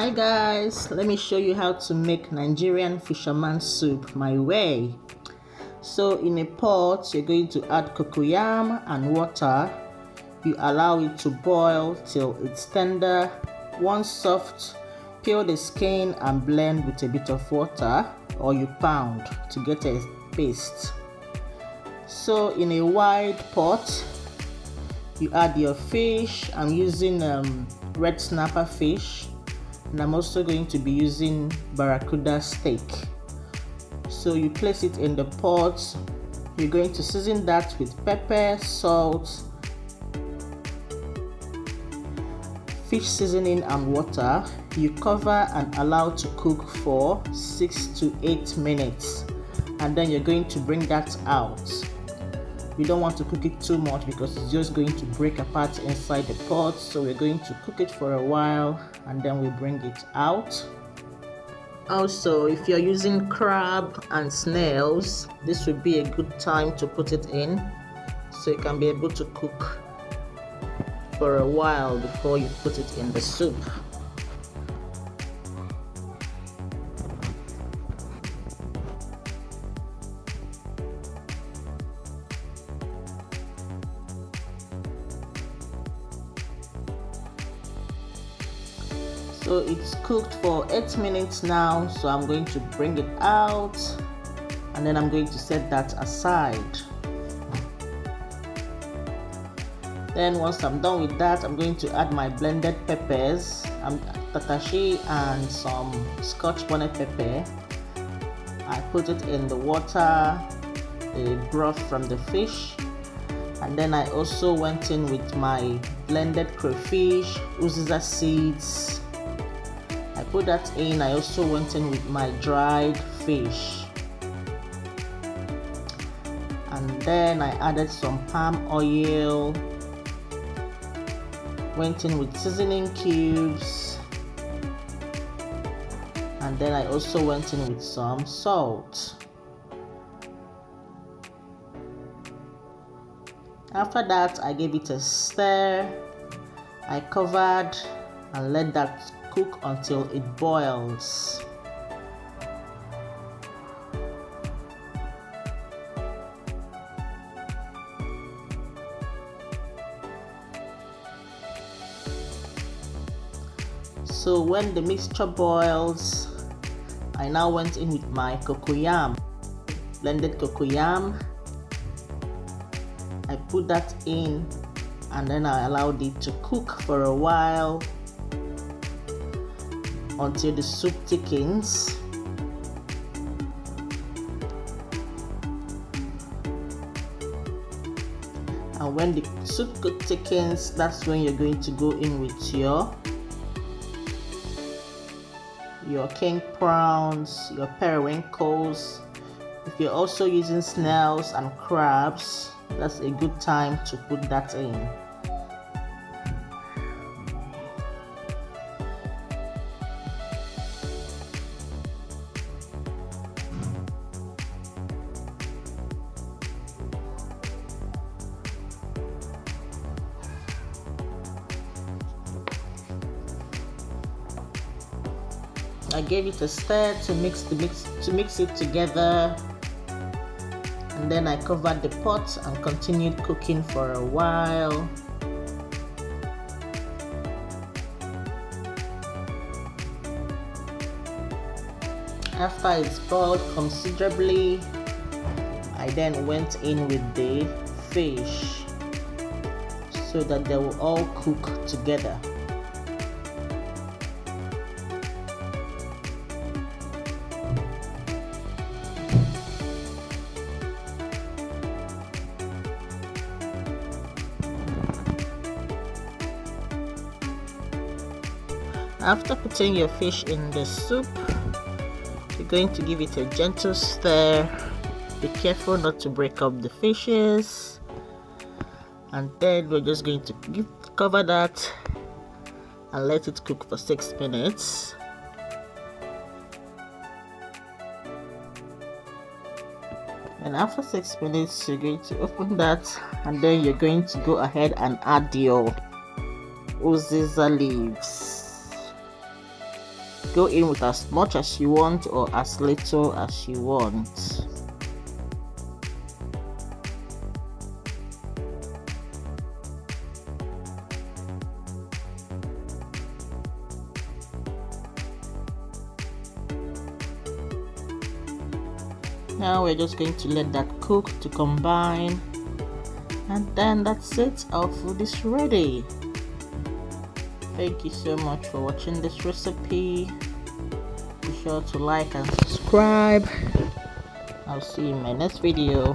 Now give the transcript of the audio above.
Hi guys, let me show you how to make Nigerian fisherman soup my way. So in a pot, you're going to add cocoyam and water. You allow it to boil till it's tender. Once soft, peel the skin and blend with a bit of water, or you pound to get a paste. So in a wide pot, you add your fish. I'm using red snapper fish, and I'm also going to be using Barracuda steak. So you place it in the pot. You're going to season that with pepper, salt, fish seasoning and water. You cover and allow to cook for 6 to 8 minutes, and then you're going to bring that out. You don't want to cook it too much because it's just going to break apart inside the pot. So we're going to cook it for a while and then we bring it out. Also, if you're using crab and snails, this would be a good time to put it in so you can be able to cook for a while before you put it in the soup. So it's cooked for 8 minutes now, so I'm going to bring it out and then I'm going to set that aside. Then once I'm done with that, I'm going to add my blended peppers, Tatashe and some Scotch bonnet pepper. I put it in the water, the broth from the fish, and then I also went in with my blended crayfish, Uziza seeds. I put that in. I also went in with my dried fish, and then I added some palm oil, went in with seasoning cubes, and then I also went in with some salt. After that, I gave it a stir. I covered and let that cook until it boils. So when the mixture boils, I now went in with my cocoyam, blended cocoyam. I put that in and then I allowed it to cook for a while until the soup thickens. And when the soup thickens, that's when you're going to go in with your king prawns, your periwinkles. If you're also using snails and crabs, that's a good time to put that in. I gave it a stir to mix it together, and then I covered the pot and continued cooking for a while. After it's boiled considerably, I then went in with the fish so that they will all cook together. After putting your fish in the soup, you're going to give it a gentle stir. Be careful not to break up the fishes, and then we're just going to cover that and let it cook for 6 minutes. And after 6 minutes, you're going to open that, and then you're going to go ahead and add your Uziza leaves. Go in with as much as you want or as little as you want. Now we're just going to let that cook to combine, and then that's it. Our food is ready. Thank you so much for watching this recipe. Be sure to like and subscribe. I'll see you in my next video.